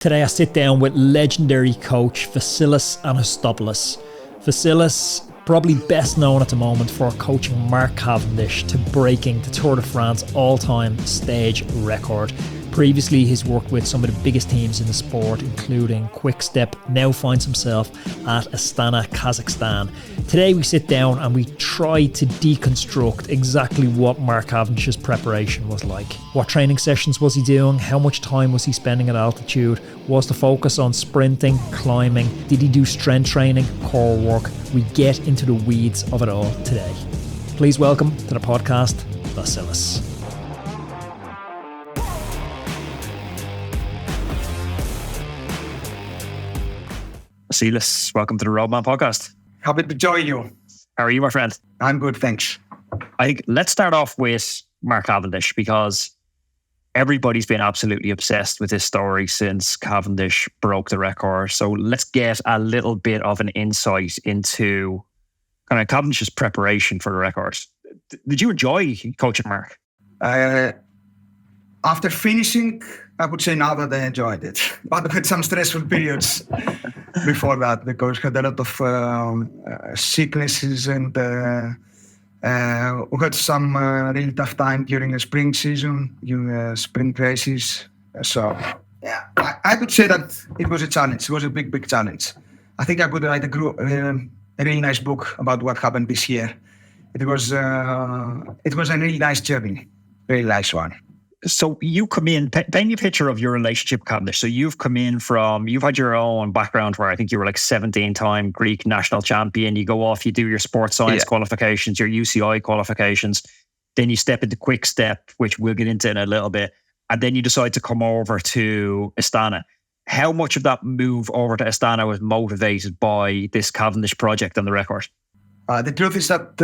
Today I sit down with legendary coach Vasilis Anastopoulos. Vasilis, probably best known at the moment for coaching Mark Cavendish to breaking the Tour de France all-time stage record. Previously, he's worked with some of the biggest teams in the sport, including Quick-Step, now finds himself at Astana, Kazakhstan. Today we sit down and we try to deconstruct exactly what Mark Cavendish's preparation was like. What training sessions was he doing? How much time was he spending at altitude? Was the focus on sprinting, climbing? Did he do strength training, core work? We get into the weeds of it all today. Please welcome to the podcast, Vasilis. Vasilis, welcome to the Roadman podcast. Happy to join you. How are you, my friend? I'm good, thanks. I think let's start off with Mark Cavendish, because everybody's been absolutely obsessed with this story since Cavendish broke the record. So let's get a little bit of an insight into kind of Cavendish's preparation for the record. Did you enjoy coaching Mark? After finishing, I would say now that I enjoyed it. But I had some stressful periods before that, because I had a lot of sicknesses and we had some really tough time during the spring season, spring races. So yeah, I could say that it was a challenge. It was a big challenge. I think I could write a really nice book about what happened this year. It was a really nice journey, really nice one. So you come in, paint me a picture of your relationship with Cavendish. So you've come in you've had your own background where I think you were like 17-time Greek national champion. You go off, you do your sports science qualifications, your UCI qualifications. Then you step into Quick-Step, which we'll get into in a little bit. And then you decide to come over to Astana. How much of that move over to Astana was motivated by this Cavendish project on the record? The truth is that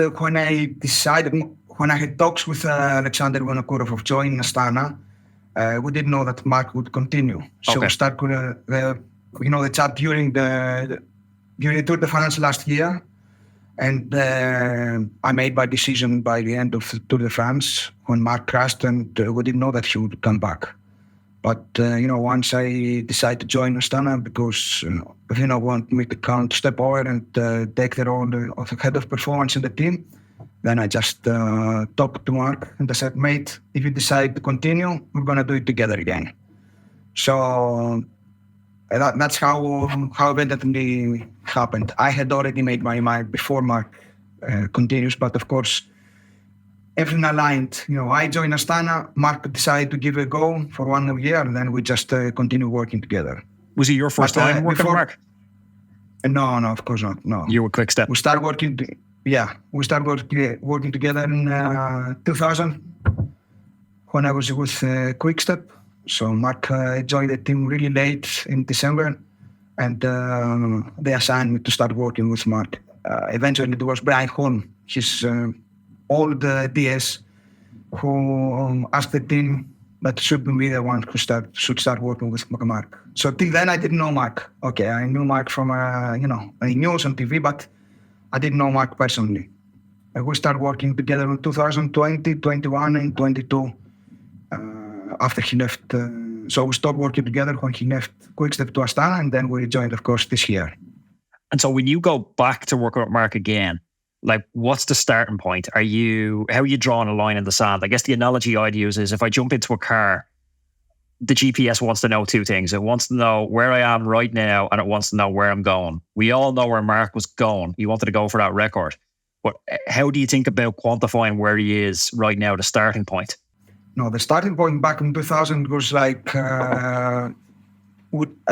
when I had talks with Alexander Vinokourov of joining Astana, we didn't know that Mark would continue. So we started the chat during the Tour de France last year. And I made my decision by the end of the Tour de France when Mark crashed, and we didn't know that he would come back. But, once I decided to join Astana because, Vino wanted me to step over and take the role of the head of performance in the team, then I just talked to Mark and I said, mate, if you decide to continue, we're going to do it together again. So that's how eventually happened. I had already made my mind before Mark continues, but of course, everything aligned. I joined Astana, Mark decided to give it a go for 1 year, and then we just continue working together. Was it your first time working with Mark? No, of course not. No. You were Quick-Step. We started working together in 2000 when I was with Quick-Step. So Mark joined the team really late in December, and they assigned me to start working with Mark. Eventually, it was Brian Holm, his old DS, who asked the team that should be the one who should start working with Mark. So till then, I didn't know Mark. Okay, I knew Mark from news on TV, but I didn't know Mark personally. We started working together in 2020, 21, and 22 after he left. So we stopped working together when he left Quick-Step to Astana, and then we joined, of course, this year. And so when you go back to work with Mark again, like, what's the starting point? How are you drawing a line in the sand? I guess the analogy I'd use is if I jump into a car, the GPS wants to know two things. It wants to know where I am right now, and it wants to know where I'm going. We all know where Mark was going. He wanted to go for that record. But how do you think about quantifying where he is right now, the starting point? No, the starting point back in 2000 was like, I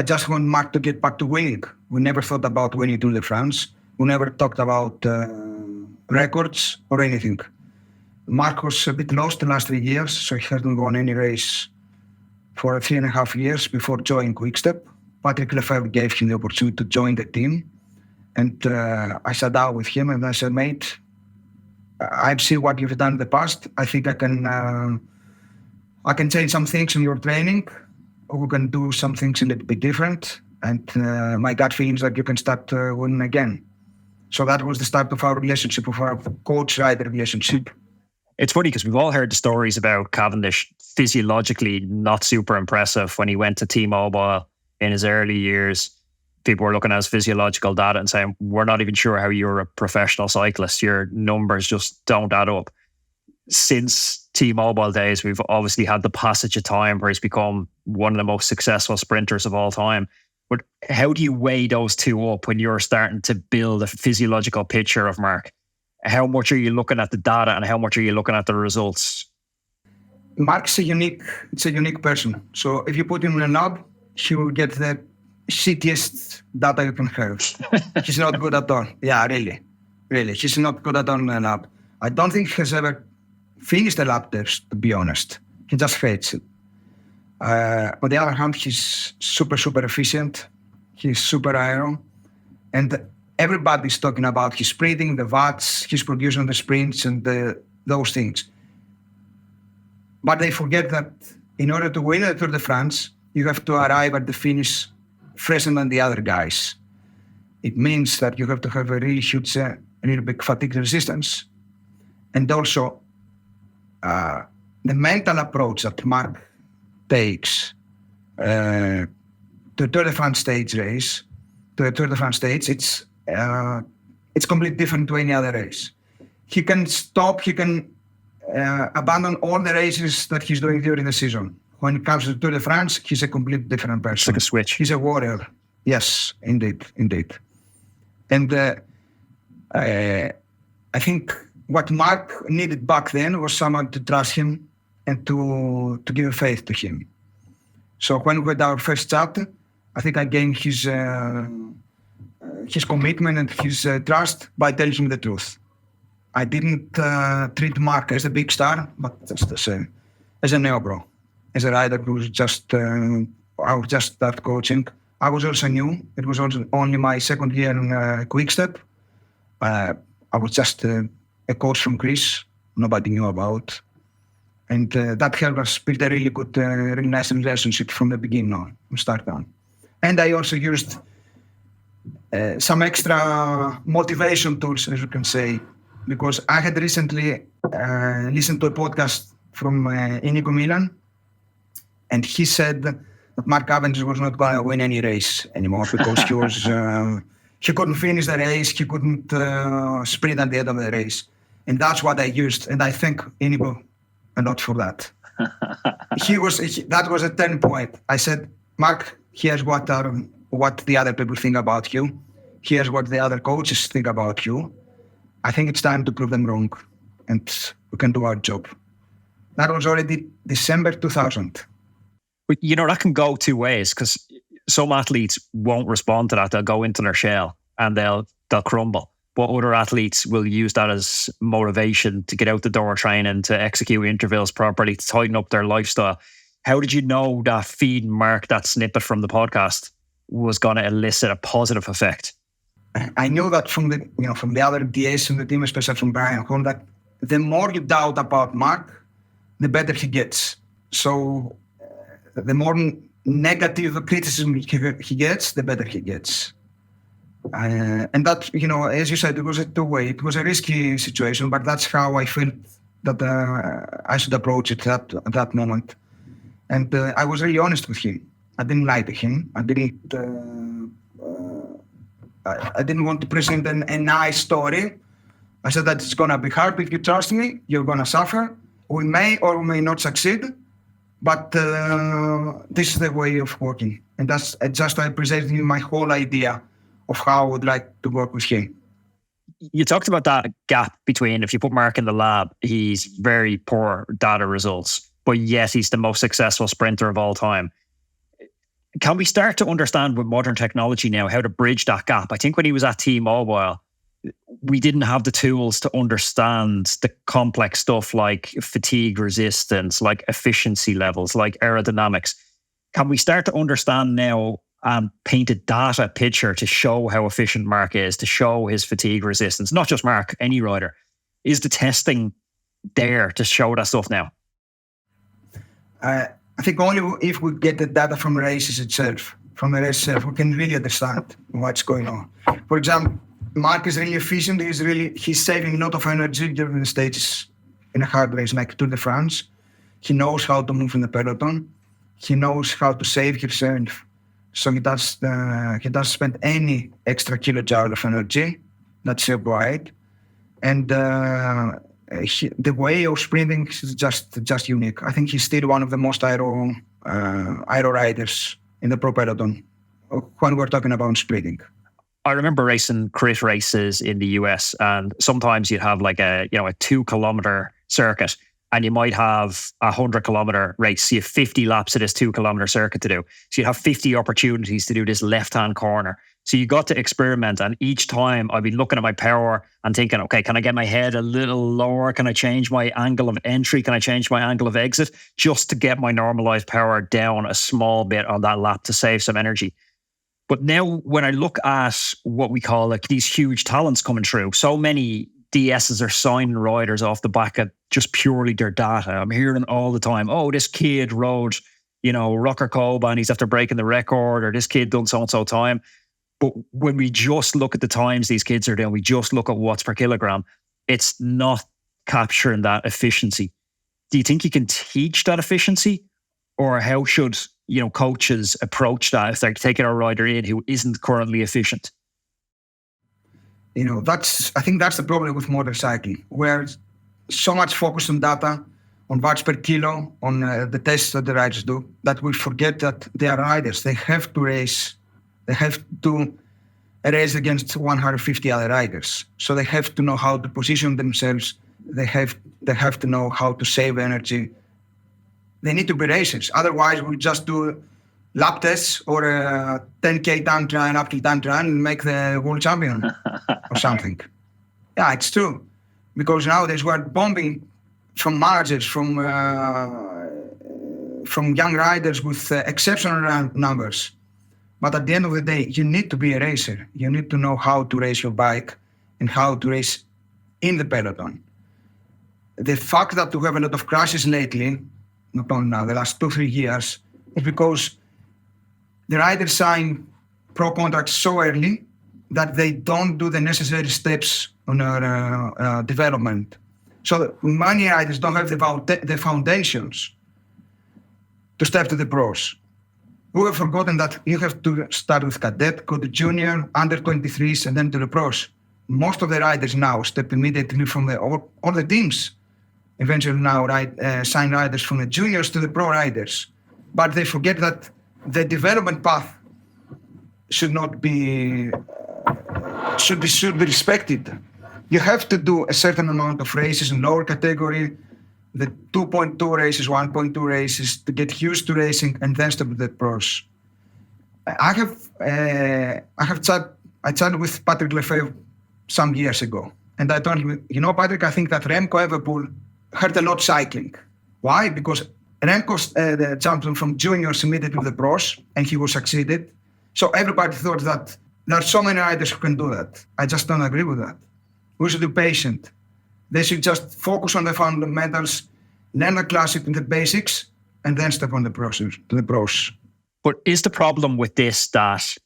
just want Mark to get back to winning. We never thought about winning Tour de France. We never talked about records or anything. Mark was a bit lost the last 3 years, so he hasn't won any race for 3.5 years before joining Quick-Step. Patrick Lefebvre gave him the opportunity to join the team. And I sat down with him and I said, mate, I've seen what you've done in the past. I think I can change some things in your training. We can do some things a little bit different. And my gut feels that you can start winning again. So that was the start of our relationship, of our coach-rider relationship. It's funny because we've all heard the stories about Cavendish physiologically not super impressive when he went to T-Mobile. in his early years, people were looking at his physiological data and saying, we're not even sure how you're a professional cyclist. Your numbers just don't add up. Since T-Mobile days, we've obviously had the passage of time where he's become one of the most successful sprinters of all time. But how do you weigh those two up when you're starting to build a physiological picture of Mark? How much are you looking at the data and how much are you looking at the results? Mark's a unique person. So if you put him in a lab, he will get the shittiest data you can have. He's not good at all. Yeah, really. He's not good at all in a lab. I don't think he has ever finished a lap test, to be honest. He just hates it. On the other hand, he's super efficient. He's super aero. And everybody's talking about his sprinting, the watts, his production on the sprints, and those things. But they forget that in order to win the Tour de France, you have to arrive at the finish fresher than the other guys. It means that you have to have a really huge, really big fatigue resistance. And also, the mental approach that Mark takes to the Tour de France stage race, it's completely different to any other race. He can stop, he can abandon all the races that he's doing during the season. When it comes to Tour de France, he's a completely different person. It's like a switch. He's a warrior. Yes, indeed. And I think what Mark needed back then was someone to trust him and to give faith to him. So when we had our first chat, I think I gained his commitment and his trust by telling him the truth. I didn't treat Mark as a big star, but just as a neo-bro, as a rider who was I was just start coaching. I was also new. It was also only my second year in Quickstep. I was just a coach from Greece, nobody knew about. And that helped us build a really good, really nice relationship from the beginning on, from start on. And I also used some extra motivation tools, as you can say, because I had recently listened to a podcast from Inigo Milan, and he said that Mark Cavendish was not going to win any race anymore because he couldn't finish the race, he couldn't sprint at the end of the race. And that's what I used, and I thank Inigo a lot for that. That was a turning point. I said, Mark, here's what the other people think about you. Here's what the other coaches think about you. I think it's time to prove them wrong, and we can do our job. That was already December 2000. But that can go two ways, because some athletes won't respond to that. They'll go into their shell and they'll crumble. But other athletes will use that as motivation to get out the door training, to execute intervals properly, to tighten up their lifestyle. How did you know that feeding Mark that snippet from the podcast was going to elicit a positive effect? I knew that from the other DAs in the team, especially from Brian Horn, that the more you doubt about Mark, the better he gets. So the more negative criticism he gets, the better he gets. And that, as you said, it was a two-way. It was a risky situation, but that's how I felt that I should approach it at that moment. And I was really honest with him. I didn't lie to him. I didn't want to present a nice story. I said that it's going to be hard. If you trust me, you're going to suffer. We may or may not succeed, but this is the way of working. And that's just I presented him my whole idea of how I would like to work with him. You talked about that gap between, if you put Mark in the lab, he's very poor data results, but yet he's the most successful sprinter of all time. Can we start to understand with modern technology now how to bridge that gap? I think when he was at T-Mobile, we didn't have the tools to understand the complex stuff like fatigue resistance, like efficiency levels, like aerodynamics. Can we start to understand now and paint a data picture to show how efficient Mark is, to show his fatigue resistance? Not just Mark, any rider. Is the testing there to show that stuff now? I think only if we get the data from the races itself, we can really understand what's going on. For example, Mark is really efficient. He's saving a lot of energy during the stages in a hard race like Tour de France. He knows how to move in the peloton. He knows how to save himself So he doesn't spend any extra kilojoule of energy that's required. And the way of sprinting is just unique. I think he's still one of the most aero riders in the pro peloton when we're talking about sprinting. I remember racing crit races in the US, and sometimes you'd have like a 2 kilometer circuit, and you might have a 100 kilometer race. So you have 50 laps of this 2 kilometer circuit to do. So you'd have 50 opportunities to do this left-hand corner. So you got to experiment, and each time I'd be looking at my power and thinking, okay, can I get my head a little lower? Can I change my angle of entry? Can I change my angle of exit? Just to get my normalized power down a small bit on that lap to save some energy. But now when I look at what we call like these huge talents coming through, so many DSs are signing riders off the back of just purely their data. I'm hearing all the time, oh, this kid rode, Rocker Coba and he's after breaking the record, or this kid done so-and-so time. But when we just look at the times these kids are doing, we just look at watts per kilogram, it's not capturing that efficiency. Do you think you can teach that efficiency? Or how should, coaches approach that if they're taking a rider in who isn't currently efficient? I think that's the problem with motorcycling, where so much focus on data, on watts per kilo, on the tests that the riders do, that we forget that they are riders. They have to race. They have to race against 150 other riders. So they have to know how to position themselves. They have to know how to save energy. They need to be racers. Otherwise, we just do lap tests or a 10K time trial, uphill time trial, and make the world champion or something. Yeah, it's true. Because nowadays we're bombing from managers, from young riders with exceptional numbers. But at the end of the day, you need to be a racer. You need to know how to race your bike and how to race in the peloton. The fact that we have a lot of crashes lately, not only now, the last 2-3 years, is because the riders sign pro contracts so early that they don't do the necessary steps on their development. So many riders don't have the foundations to step to the pros. We have forgotten that you have to start with cadet, go to junior, under 23s, and then to the pros. Most of the riders now step immediately from all the teams. Eventually now sign riders from the juniors to the pro riders. But they forget that the development path should be respected. You have to do a certain amount of races in lower category, the 2.2 races, 1.2 races to get used to racing, and then step to the pros. I chatted with Patrick Lefebvre some years ago, and I told him, Patrick, I think that Remco Evenepoel hurt a lot cycling. Why? Because Remco jumped from juniors immediately to the pros, and he was succeeded. So everybody thought that there are so many riders who can do that. I just don't agree with that. We should be patient. They should just focus on the fundamentals, learn the classic and the basics, and then step on to the pros. But is the problem with this that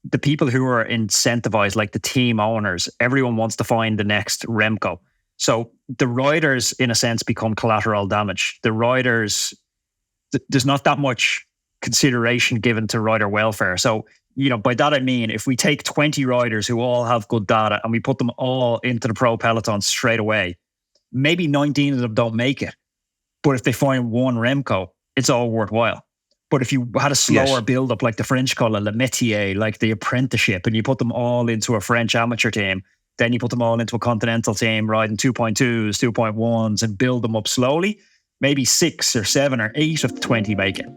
the people who are incentivized, like the team owners, everyone wants to find the next Remco. So the riders, in a sense, become collateral damage. The riders, there's not that much consideration given to rider welfare. So, by that I mean, if we take 20 riders who all have good data and we put them all into the pro peloton straight away, maybe 19 of them don't make it. But if they find one Remco, it's all worthwhile. But if you had a slower build-up like the French call it Le Métier, like the apprenticeship, and you put them all into a French amateur team, then you put them all into a continental team riding 2.2s, 2.1s, and build them up slowly, maybe 6 or 7 or 8 of the 20 make it.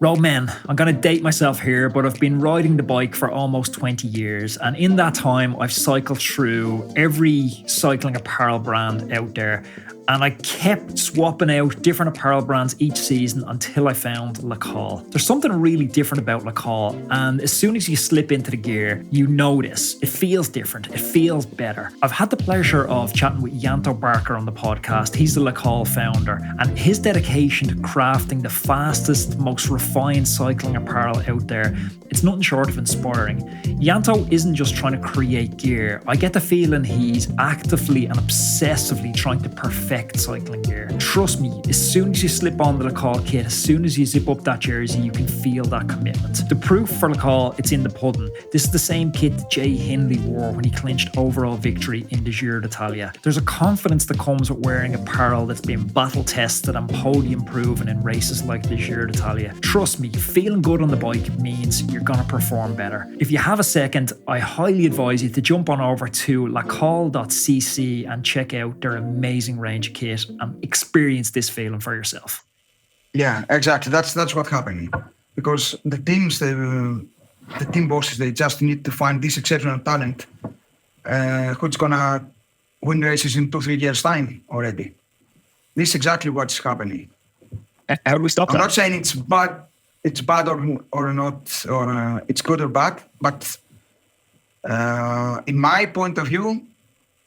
Roadman, I'm going to date myself here, but I've been riding the bike for almost 20 years. And in that time, I've cycled through every cycling apparel brand out there. And I kept swapping out different apparel brands each season until I found LeCol. There's something really different about LeCol, and as soon as you slip into the gear, you notice it feels different, it feels better. I've had the pleasure of chatting with Janto Barker on the podcast. He's the LeCol founder, and his dedication to crafting the fastest, most refined cycling apparel out there, it's nothing short of inspiring. Janto isn't just trying to create gear. I get the feeling he's actively and obsessively trying to perfect correct cycling gear. Trust me, as soon as you slip on the LeCol kit, as soon as you zip up that jersey, you can feel that commitment. The proof for LeCol, it's in the pudding. This is the same kit that Jay Hindley wore when he clinched overall victory in the Giro d'Italia. There's a confidence that comes with wearing apparel that's been battle tested and podium proven in races like the Giro d'Italia. Trust me, feeling good on the bike means you're going to perform better. If you have a second, I highly advise you to jump on over to LeCol.cc and check out their amazing range of kit and experience this feeling for yourself. Yeah, exactly. That's what happened. Because the teams, the team bosses, they just need to find this exceptional talent who's gonna win races in 2-3 years' time already. This is exactly what's happening. How do we stop that? I'm not saying it's bad or not, or it's good or bad, but in my point of view,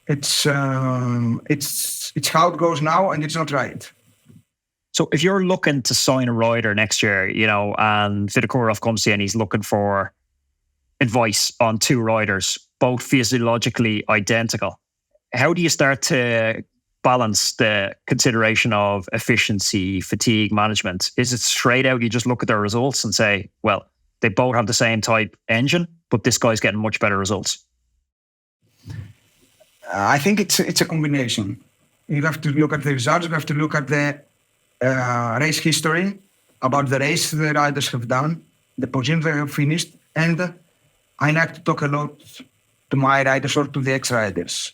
it's how it goes now, and it's not right. So if you're looking to sign a rider next year, and Vinokourov comes to you and he's looking for advice on two riders, both physiologically identical, how do you start to balance the consideration of efficiency, fatigue management? Is it straight out you just look at their results and say, well, they both have the same type engine, but this guy's getting much better results? I think it's a combination. You have to look at the results, you have to look at the race history, about the race the riders have done, the position they have finished, and I like to talk a lot to my riders or to the ex-riders,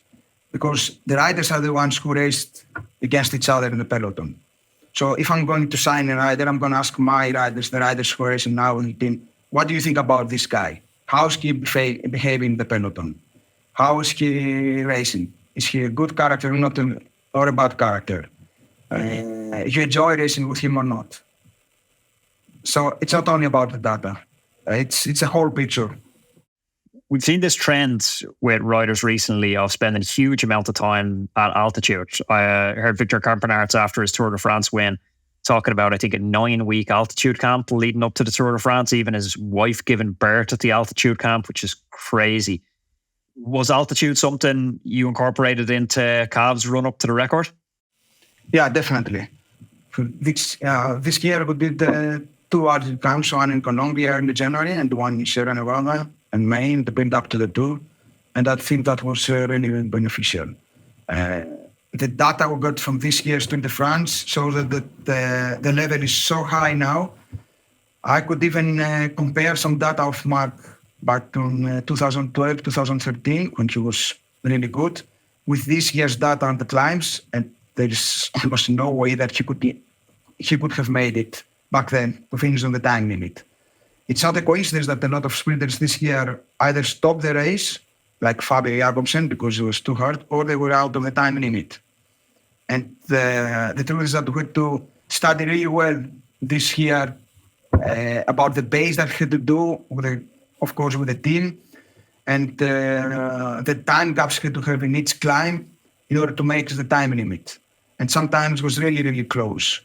because the riders are the ones who raced against each other in the peloton. So if I'm going to sign a rider, I'm going to ask my riders, the riders who are racing now in the team, what do you think about this guy? How is he behaving in the peloton? How is he racing? Is he a good character or a bad character? You enjoy racing with him or not? So it's not only about the data. It's a whole picture. We've seen this trend with riders recently of spending a huge amount of time at altitude. I heard Victor Campenaerts after his Tour de France win talking about, I think, a 9-week altitude camp leading up to the Tour de France, even his wife giving birth at the altitude camp, which is crazy. Was altitude something you incorporated into Cav's run up to the record? Yeah, definitely. This year we did 2 altitude camps, one in Colombia in January and one in Sierra Nevada and Maine, the build up to the tour. And I think that was really beneficial. The data we got from this year's Tour de France shows that the level is so high now. I could even compare some data of Mark back in 2012, 2013, when he was really good, with this year's data on the climbs, and there's almost no way that he could have made it back then to finish on the time limit. It's not a coincidence that a lot of sprinters this year either stopped the race, like Fabio Jakobsen, because it was too hard, or they were out of the time limit. And the truth is that we had to study really well this year about the base that had to do with of course, with the team, and the time gaps had to have in each climb in order to make the time limit. And sometimes it was really, really close.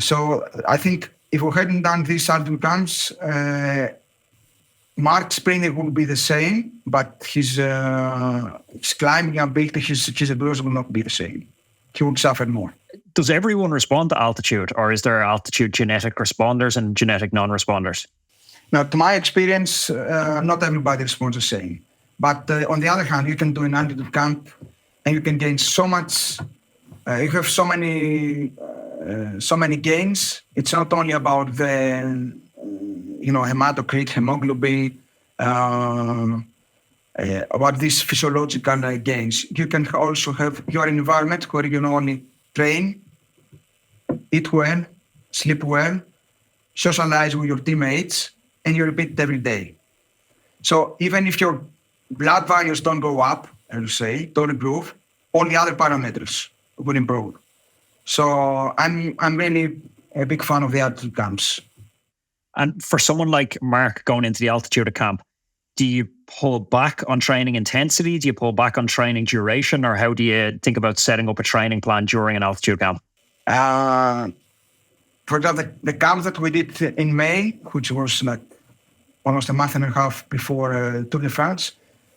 So I think if we hadn't done these altitude camps, Mark's sprinting would be the same, but his climbing ability, his endurance will not be the same. He would suffer more. Does everyone respond to altitude, or is there altitude genetic responders and genetic non-responders? Now, to my experience, not everybody responds the same. But on the other hand, you can do an altitude camp and you can gain so much. You have so many gains. It's not only about the, hematocrit, hemoglobin, about these physiological gains. You can also have your environment where you not only train, eat well, sleep well, socialize with your teammates, and you repeat it every day. So even if your blood values don't go up, don't improve, all the other parameters will improve. So I'm really a big fan of the altitude camps. And for someone like Mark going into the altitude camp, do you pull back on training intensity? Do you pull back on training duration? Or how do you think about setting up a training plan during an altitude camp? For example, the camp that we did in May, which was like almost a month and a half before Tour de France,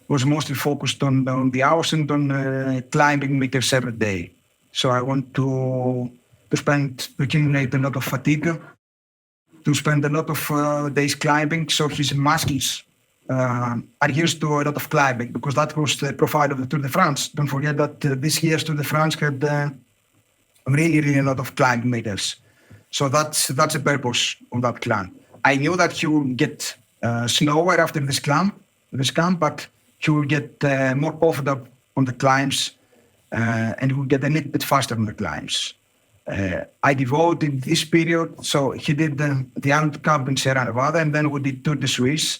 was mostly focused on the hours and on climbing meters every day. So I want to accumulate a lot of fatigue, to spend a lot of days climbing. So his muscles are used to a lot of climbing, because that was the profile of the Tour de France. Don't forget that this year's Tour de France had really a lot of climb meters. So that's the purpose of that climb. I knew that he would get slower after this climb, but he will get more confident on the climbs, and he will get a little bit faster on the climbs. I devoted this period, so he did the Alp Cup in Sierra Nevada, and then we did Tour de Suisse.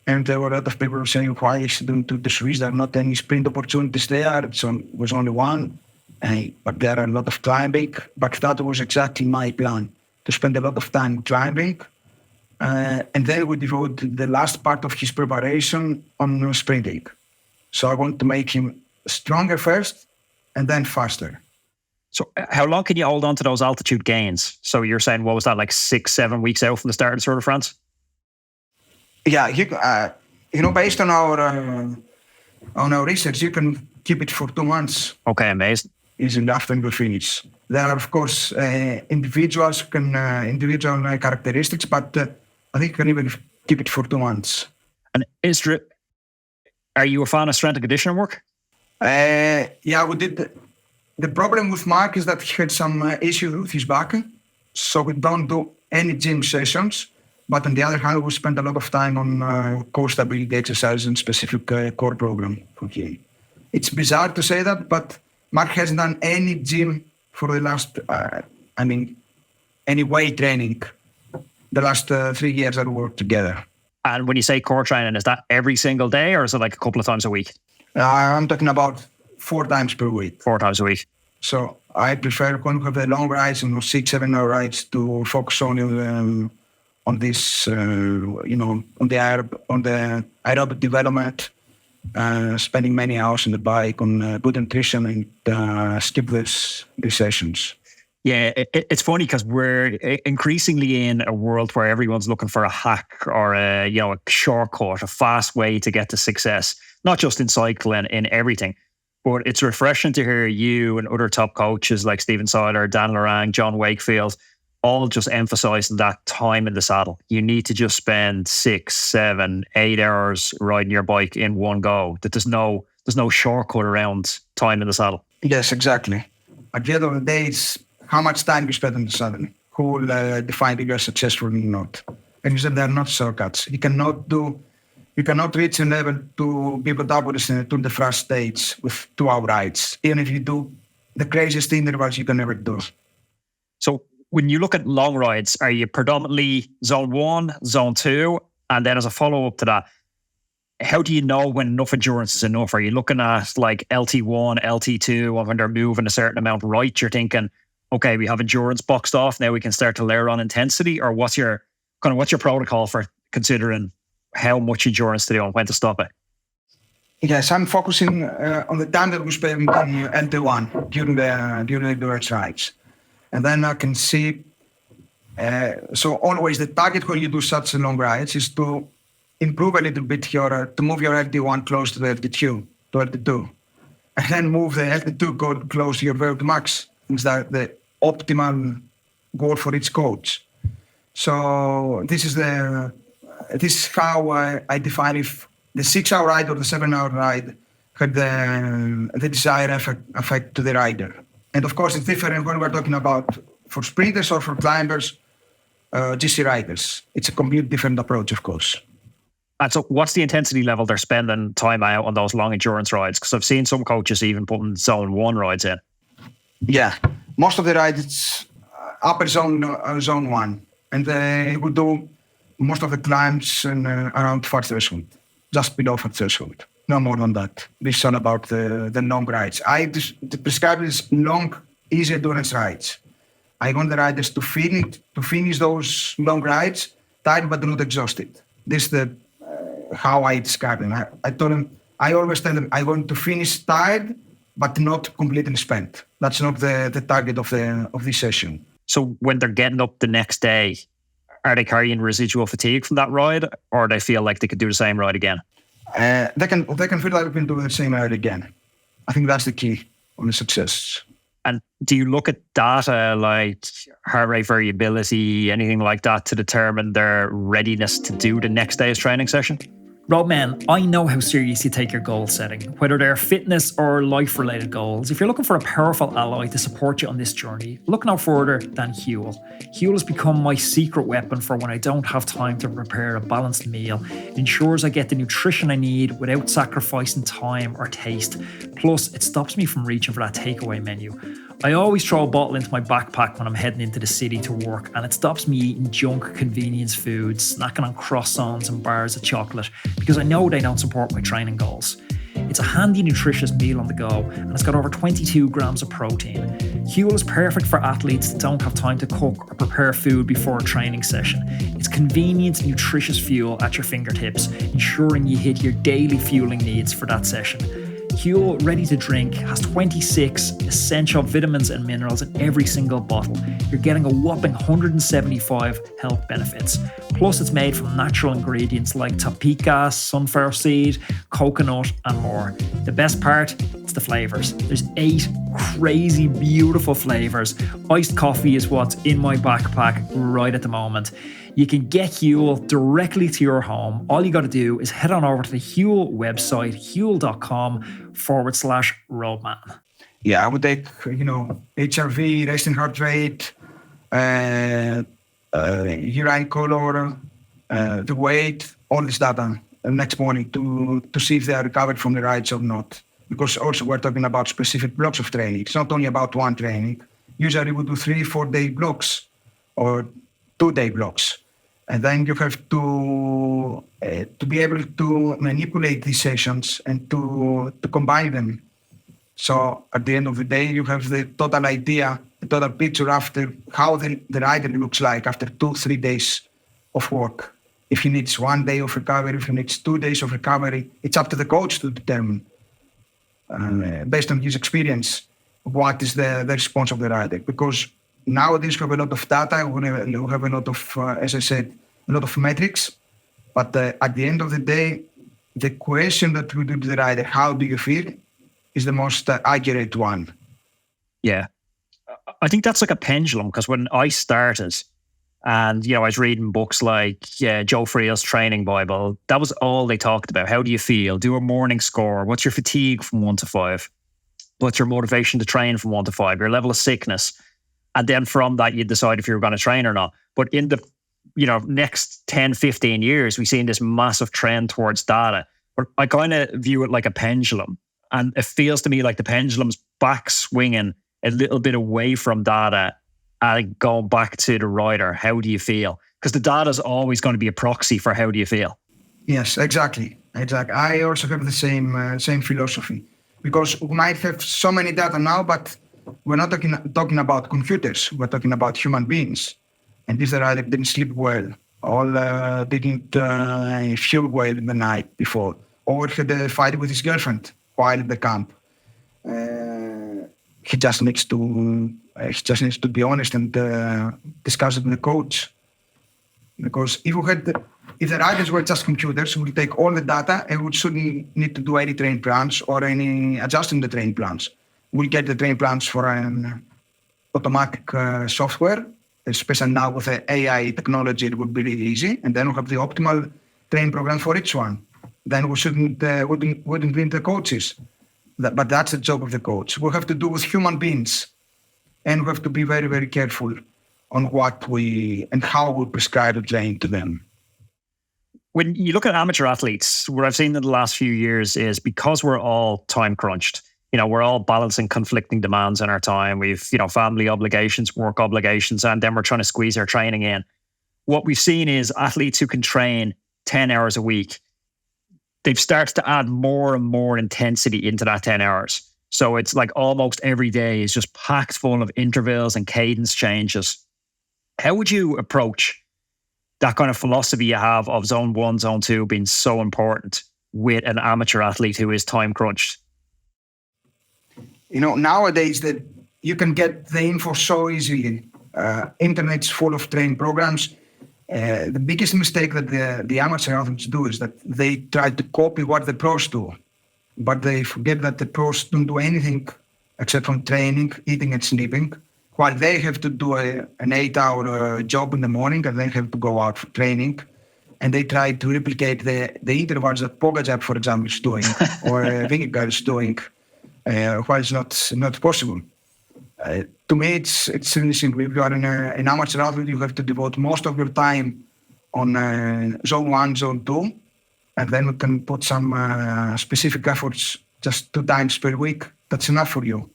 And there were a lot of people saying, why is he doing Tour de Suisse? There are not any sprint opportunities there. It was only one. But there are a lot of climbing. But that was exactly my plan, to spend a lot of time climbing. And then we devoted the last part of his preparation on sprinting. So I want to make him stronger first and then faster. So how long can you hold on to those altitude gains? So you're saying, what was that, like 6-7 weeks out from the start of the Tour de France? Yeah, based on our research, you can keep it for 2 months. Okay, amazing. Easily after the finish. There are, of course, individual characteristics, but I think you can even keep it for 2 months. And are you a fan of strength and conditioning work? Yeah, we did. The problem with Mark is that he had some issues with his back, so we don't do any gym sessions. But on the other hand, we spend a lot of time on core stability exercises and specific core program for him. It's bizarre to say that, but Mark hasn't done any gym for the last, any weight training the last 3 years that we worked together. And when you say core training, is that every single day, or is it like a couple of times a week? I'm talking about 4 times per week. 4 times a week. So I prefer when we have the long rides, 6-7 hour rides, to focus on this, on the aerobic development, spending many hours on the bike, on good nutrition, and skip these sessions. Yeah, it's funny because we're increasingly in a world where everyone's looking for a hack or a shortcut, a fast way to get to success, not just in cycling, in everything. But it's refreshing to hear you and other top coaches like Stephen Seiler, Dan Lorang, John Wakefield, all just emphasizing that time in the saddle. You need to just spend 6, 7, 8 hours riding your bike in one go. That there's no shortcut around time in the saddle. Yes, exactly. At the end of the day, it's how much time you spend in the saddle who will define if you're successful or not. And you said there are not shortcuts. You cannot reach a level to be protagonist in a Tour de France stage with 2-hour rides, even if you do the craziest intervals you can ever do. So when you look at long rides, are you predominantly zone 1, zone 2? And then as a follow-up to that, how do you know when enough endurance is enough? Are you looking at like LT1, LT2, or when they're moving a certain amount right, you're thinking, okay, we have endurance boxed off, now we can start to layer on intensity? Or what's your protocol for considering how much endurance to do and when to stop it? Yes, I'm focusing on the time that we spend on LT1 during the endurance rides. And then I can see, so always the target when you do such long rides is to improve a little bit to move your LT1 close to the LT2, and then move the LT2 close to your VO2 max. It's the optimal goal for each coach. So this is how I define if the 6-hour ride or the 7-hour ride had the desired effect to the rider. And of course, it's different when we're talking about for sprinters or for climbers, GC riders. It's a completely different approach, of course. And so what's the intensity level they're spending time out on those long endurance rides? Because I've seen some coaches even putting zone 1 rides in. Yeah, most of the rides, it's upper zone 1. And they will do most of the climbs around fat threshold, just below fat threshold. No more than that. This is all about the long rides. I prescribe these long, easy endurance rides. I want the riders to finish those long rides tired but not exhausted. This is how I describe them. I always tell them I want to finish tired but not completely spent. That's not the target of this session. So when they're getting up the next day, are they carrying residual fatigue from that ride, or they feel like they could do the same ride again? They can feel like they can do the same ride again. I think that's the key on the success. And do you look at data like heart rate variability, anything like that, to determine their readiness to do the next day's training session? Roadman, I know how serious you take your goal setting, whether they're fitness or life-related goals. If you're looking for a powerful ally to support you on this journey, look no further than HUEL. HUEL has become my secret weapon for when I don't have time to prepare a balanced meal. It ensures I get the nutrition I need without sacrificing time or taste. Plus, it stops me from reaching for that takeaway menu. I always throw a bottle into my backpack when I'm heading into the city to work, and it stops me eating junk convenience foods, snacking on croissants and bars of chocolate, because I know they don't support my training goals. It's a handy, nutritious meal on the go, and it's got over 22 grams of protein. HUEL is perfect for athletes that don't have time to cook or prepare food before a training session. It's convenient, nutritious fuel at your fingertips, ensuring you hit your daily fueling needs for that session. HUEL Ready to Drink has 26 essential vitamins and minerals in every single bottle. You're getting a whopping 175 health benefits. Plus, it's made from natural ingredients like tapioca, sunflower seed, coconut, and more. The best part, it's the flavours. There's 8 crazy, beautiful flavours. Iced coffee is what's in my backpack right at the moment. You can get HUEL directly to your home. All you got to do is head on over to the HUEL website, huel.com/Roadman. Yeah, I would take, HRV, resting heart rate, urine color, the weight, all this data the next morning to see if they are recovered from the rides or not. Because also we're talking about specific blocks of training. It's not only about one training. Usually we do 3-4 day blocks or 2-day blocks. And then you have to be able to manipulate these sessions and to combine them. So at the end of the day, you have the total idea, the total picture after how the rider looks like after 2-3 days of work. If he needs 1 day of recovery, if he needs 2 days of recovery, it's up to the coach to determine, based on his experience, what is the response of the rider. Because nowadays we have a lot of data, we have a lot of, as I said, a lot of metrics. But at the end of the day, the question that we do to the rider, how do you feel, is the most accurate one. Yeah. I think that's like a pendulum, because when I started and, I was reading books like Joe Friel's Training Bible, that was all they talked about. How do you feel? Do a morning score. What's your fatigue from 1 to 5? What's your motivation to train from 1 to 5? Your level of sickness. And then from that, you decide if you're going to train or not. But in the next 10, 15 years, we've seen this massive trend towards data. But I kind of view it like a pendulum. And it feels to me like the pendulum's back swinging a little bit away from data and going back to the rider. How do you feel? Because the data is always going to be a proxy for how do you feel. Yes, exactly. I also have the same philosophy. Because we might have so many data now, but we're not talking about computers. We're talking about human beings. And if the rider didn't sleep well, or didn't fuel well in the night before, or had a fight with his girlfriend while at the camp, he just needs to be honest and discuss it with the coach. Because if the riders were just computers, we would take all the data and we shouldn't need to do any training plans or any adjusting the training plans. We'll get the training plans for an automatic software, especially now with the AI technology, it would be really easy. And then we have the optimal training program for each one. Then we wouldn't need the coaches. But that's the job of the coach. We have to do with human beings. And we have to be very, very careful on what and how we prescribe the training to them. When you look at amateur athletes, what I've seen in the last few years is because we're all time crunched, we're all balancing conflicting demands in our time. We've, family obligations, work obligations, and then we're trying to squeeze our training in. What we've seen is athletes who can train 10 hours a week, they've started to add more and more intensity into that 10 hours. So it's like almost every day is just packed full of intervals and cadence changes. How would you approach that kind of philosophy you have of zone 1, zone 2 being so important with an amateur athlete who is time crunched? Nowadays that you can get the info so easily. Internet's full of training programs. The biggest mistake that the amateur athletes do is that they try to copy what the pros do, but they forget that the pros don't do anything except from training, eating and sleeping, while they have to do an 8-hour job in the morning and then have to go out for training. And they try to replicate the intervals that Pogacar, for example, is doing or Vingegaard is doing, while it's not possible. To me, it's really simple. If you are an amateur athlete, you have to devote most of your time on zone 1, zone 2, and then we can put some specific efforts just 2 times per week. That's enough for you.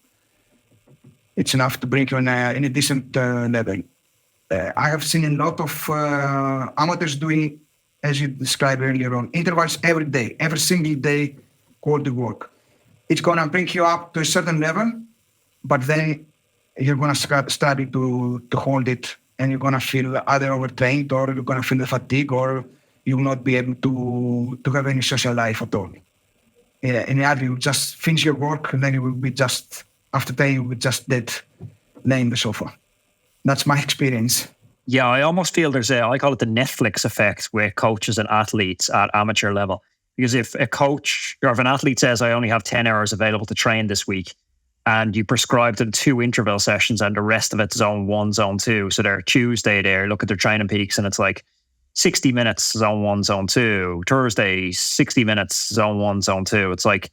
It's enough to bring you in a decent level. I have seen a lot of amateurs doing, as you described earlier on, intervals every day, every single day, quality work. It's going to bring you up to a certain level, but then you're going to study to hold it, and you're going to feel either overtrained, or you're going to feel the fatigue, or you will not be able to have any social life at all. In the end, you just finish your work, and then you will be just, after that, you will be just dead, laying on the sofa. That's my experience. Yeah, I almost feel I call it the Netflix effect with coaches and athletes at amateur level. Because if a coach or if an athlete says, I only have 10 hours available to train this week, and you prescribe them 2 interval sessions and the rest of it's zone 1, zone 2. So they're Tuesday there, look at their training peaks, and it's like 60 minutes, zone 1, zone 2. Thursday, 60 minutes, zone 1, zone 2. It's like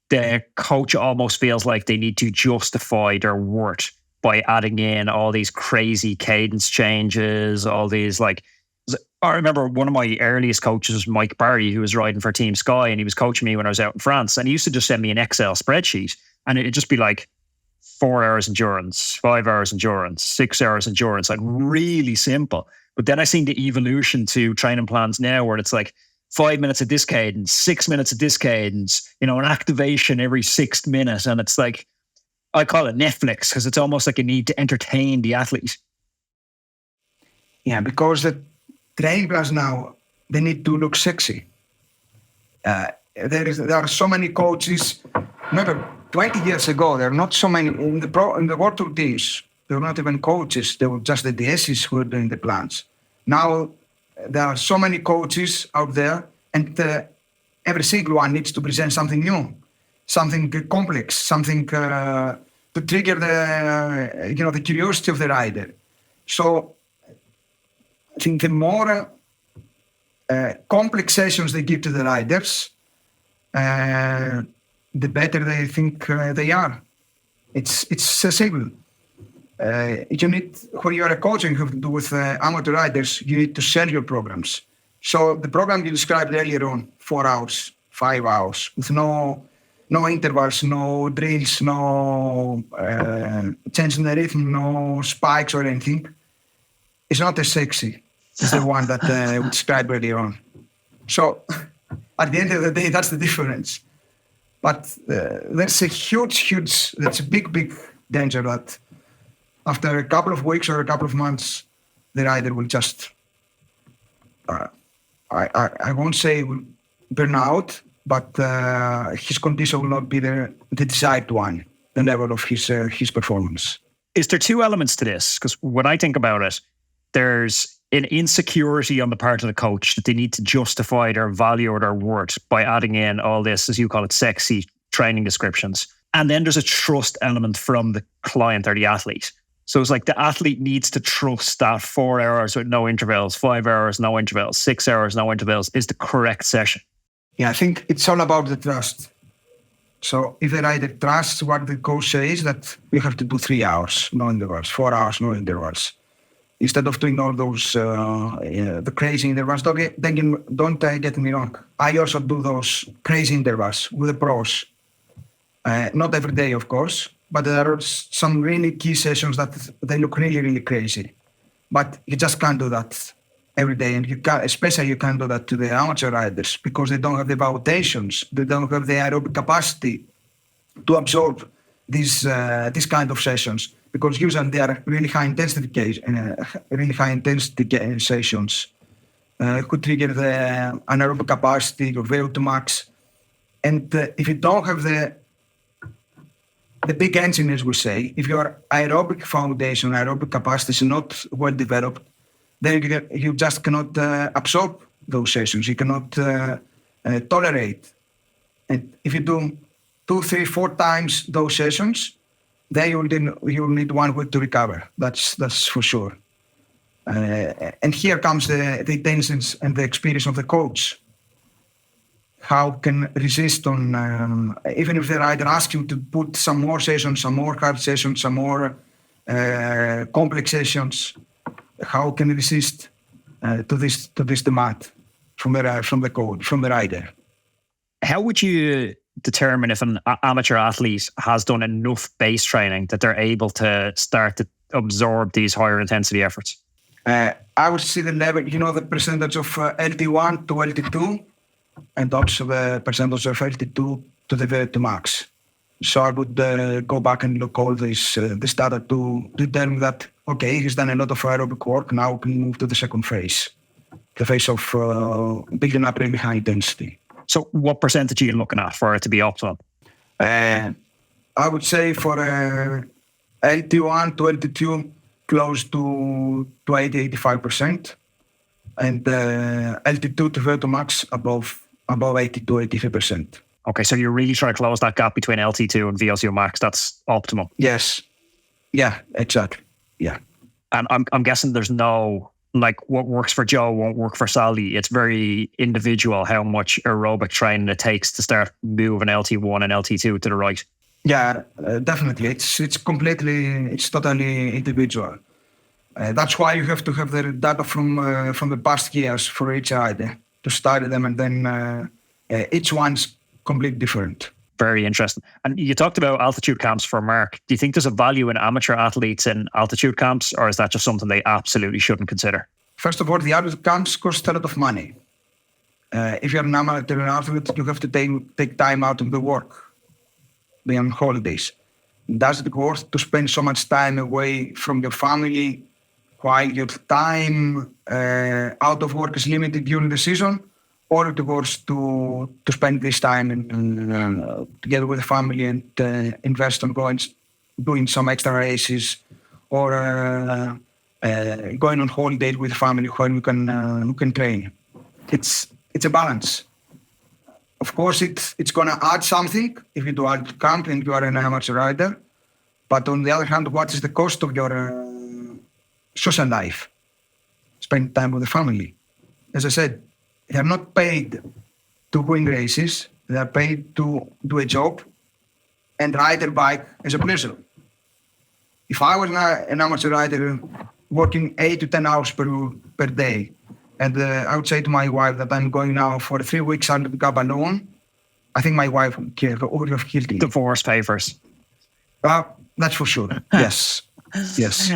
the coach almost feels like they need to justify their worth by adding in all these crazy cadence changes, all these like... I remember one of my earliest coaches was Mike Barry, who was riding for Team Sky, and he was coaching me when I was out in France. And he used to just send me an Excel spreadsheet, and it'd just be like 4 hours endurance, 5 hours endurance, 6 hours endurance, like really simple. But then I seen the evolution to training plans now where it's like 5 minutes at this cadence, 6 minutes at this cadence, an activation every 6th minute. And it's like, I call it Netflix because it's almost like a need to entertain the athlete. Yeah, because the training plans now, they need to look sexy. There are so many coaches. Remember, 20 years ago, there are not so many in the World Tour teams. There were not even coaches. They were just the DSs who were doing the plans. Now there are so many coaches out there, and every single one needs to present something new, something complex, something to trigger the curiosity of the rider. So I think the more complex sessions they give to the riders, the better they think they are. It's simple. You need, when you are a coach and you have to do with amateur riders, you need to sell your programs. So the program you described earlier on, 4 hours, 5 hours, with no intervals, no drills, no changing the rhythm, no spikes or anything, is not as sexy as the one that we described earlier on. So at the end of the day, that's the difference. But there's a that's a big danger that after a couple of weeks or a couple of months, the rider will just, I won't say will burn out, but his condition will not be the desired one, the level of his performance. Is there 2 elements to this? Because when I think about it, there's an insecurity on the part of the coach that they need to justify their value or their worth by adding in all this, as you call it, sexy training descriptions. And then there's a trust element from the client or the athlete. So it's like the athlete needs to trust that 4 hours with no intervals, 5 hours, no intervals, 6 hours, no intervals is the correct session. Yeah, I think it's all about the trust. So if the rider trusts what the coach says, that we have to do 3 hours, no intervals, 4 hours, no intervals, instead of doing all those the crazy intervals. Don't get me wrong. I also do those crazy intervals with the pros. Not every day, of course, but there are some really key sessions that they look really crazy. But you just can't do that every day, and you can't do that to the amateur riders because they don't have the foundations, they don't have the aerobic capacity to absorb these kind of sessions. Because usually they are really high intensity sessions. Could trigger the anaerobic capacity of VO2 max. And if you don't have the big engine, as we say, if your aerobic foundation, aerobic capacity is not well developed, then you just cannot absorb those sessions. You cannot tolerate. And if you do 2, 3, 4 times those sessions, then you'll need 1 week to recover. That's for sure. And here comes the intentions and the experience of the coach. How can resist on, even if the rider asks you to put some more sessions, some more hard sessions, some more complex sessions, how can resist to this demand from the coach, from the rider? How would you determine if an amateur athlete has done enough base training that they're able to start to absorb these higher intensity efforts? I would see the level, the percentage of LT1 to LT2, and also the percentage of LT2 to the VO2 max. So I would go back and look all this data to determine that, okay, he's done a lot of aerobic work, now we can move to the second phase, the phase of building up really high intensity. So what percentage are you looking at for it to be optimal? I would say for LT1 to LT2, close to 80-85%, and LT2 to VO2 max above 80-83%. Okay, so you're really trying to close that gap between LT2 and VO2 max. That's optimal. Yes. Yeah, exactly. Yeah. And I'm guessing there's no, like, what works for Joe won't work for Sally. It's very individual how much aerobic training it takes to start moving LT1 and LT2 to the right. Yeah, definitely. It's totally individual. That's why you have to have the data from the past years for each rider to study them, and then each one's completely different. Very interesting. And you talked about altitude camps for Mark. Do you think there's a value in amateur athletes in altitude camps, or is that just something they absolutely shouldn't consider? First of all, the altitude camps cost a lot of money. If you're an amateur athlete, you have to take time out of the work, be on holidays. Does it worth to spend so much time away from your family while your time out of work is limited during the season? Or it worth to spend this time together with the family and invest on doing some extra races, or going on holiday with the family when we can train. It's a balance. Of course, it's going to add something if you do altitude camp and you are an amateur rider. But on the other hand, what is the cost of your social life? Spend time with the family. As I said, they are not paid to win races. They are paid to do a job and ride their bike as a pleasure. If I was an amateur rider working 8 to 10 hours per day, and I would say to my wife that I'm going now for 3 weeks under the cab alone, I think my wife would have killed me. Divorce papers. That's for sure. Yes. Yes.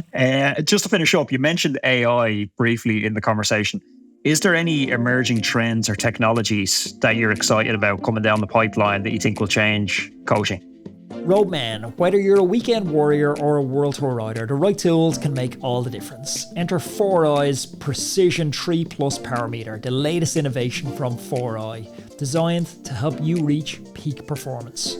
Just to finish up, you mentioned AI briefly in the conversation. Is there any emerging trends or technologies that you're excited about coming down the pipeline that you think will change coaching? Roadman, whether you're a weekend warrior or a world tour rider, the right tools can make all the difference. Enter 4i's Precision 3 Plus Power Meter, the latest innovation from 4i, designed to help you reach peak performance.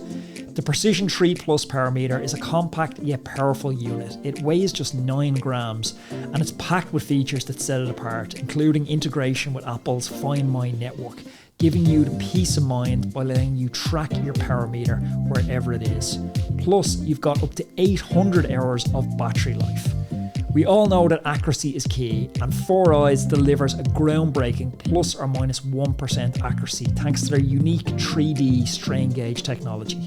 The Precision 3 Plus Power Meter is a compact yet powerful unit. It weighs just 9 grams and it's packed with features that set it apart, including integration with Apple's Find My network, giving you the peace of mind by letting you track your power meter wherever it is. Plus, you've got up to 800 hours of battery life. We all know that accuracy is key, and 4i's delivers a groundbreaking plus or minus 1% accuracy thanks to their unique 3D strain gauge technology.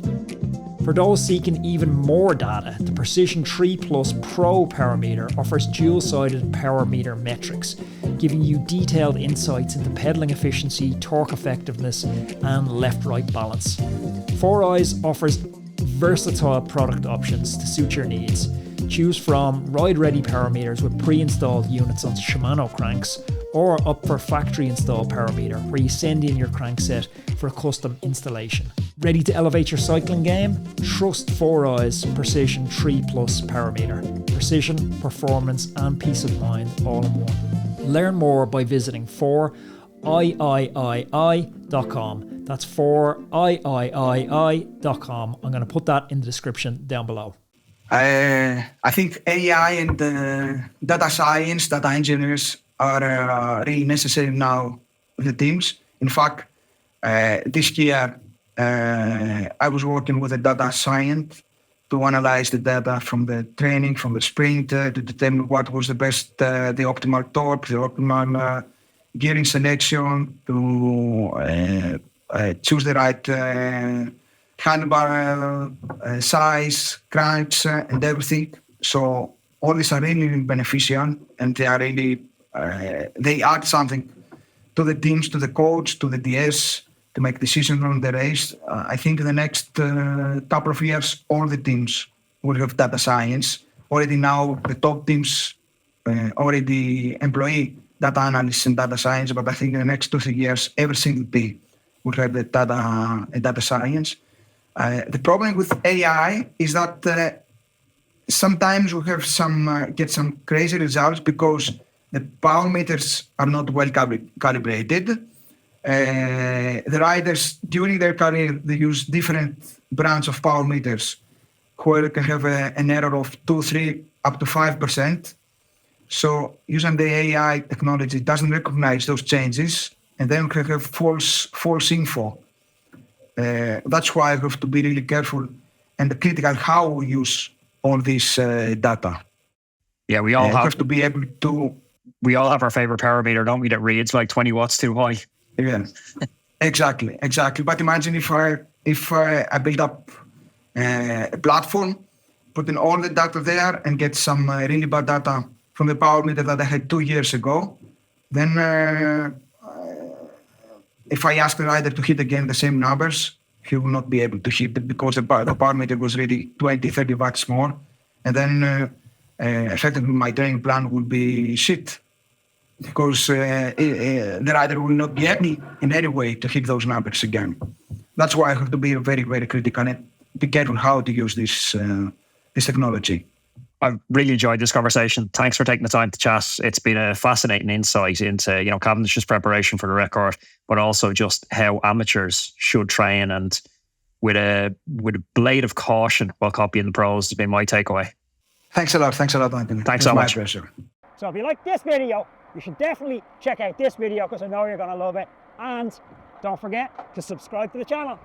For those seeking even more data, the Precision 3 Plus Pro Power Meter offers dual-sided power meter metrics, giving you detailed insights into pedaling efficiency, torque effectiveness, and left-right balance. 4i's offers versatile product options to suit your needs. Choose from ride-ready power meters with pre-installed units on Shimano cranks, or up for factory-installed power meter, where you send in your crankset for a custom installation. Ready to elevate your cycling game? Trust 4i's Precision 3 Plus Power Meter. Precision, performance, and peace of mind all in one. Learn more by visiting 4iiii.com. That's 4iiii.com. I'm going to put that in the description down below. I think AI and data science, data engineers are really necessary now with the teams. In fact, this year, I was working with a data science to analyze the data from the training, from the sprint, to determine what was the best, the optimal torque, the optimal gearing selection, to choose the right handlebar size, cranks, and everything. So all these are really beneficial, and they are really, they add something to the teams, to the coach, to the DS, to make decisions on the race. I think in the next couple of years, all the teams will have data science. Already now, the top teams already employ data analysts and data science, but I think in the next 2-3 years, every single team will have the data science. The problem with AI is that sometimes we have get some crazy results because the power meters are not well calibrated. The riders, during their career, they use different brands of power meters where you can have an error of 2, 3, up to 5%. So using the AI technology doesn't recognize those changes, and then we can have false info. That's why we have to be really careful and critical how we use all this data. Yeah, we all have to be able to. We all have our favorite power meter, don't we? That reads like 20 watts too high. Yeah, exactly. But imagine if I build up a platform, put in all the data there, and get some really bad data from the power meter that I had 2 years ago, then if I ask the rider to hit again the same numbers, he will not be able to hit it because the power meter was really 20, 30 watts more. And then effectively my training plan will be shit because the rider will not be able in any way to hit those numbers again. That's why I have to be very, very critical and be careful how to use this technology. I've really enjoyed this conversation. Thanks for taking the time to chat. It's been a fascinating insight into, Cavendish's preparation for the record, but also just how amateurs should train, and with a blade of caution while copying the pros has been my takeaway. Thanks a lot, Anthony. Thanks so much. My pleasure. So if you like this video, you should definitely check out this video because I know you're going to love it. And don't forget to subscribe to the channel.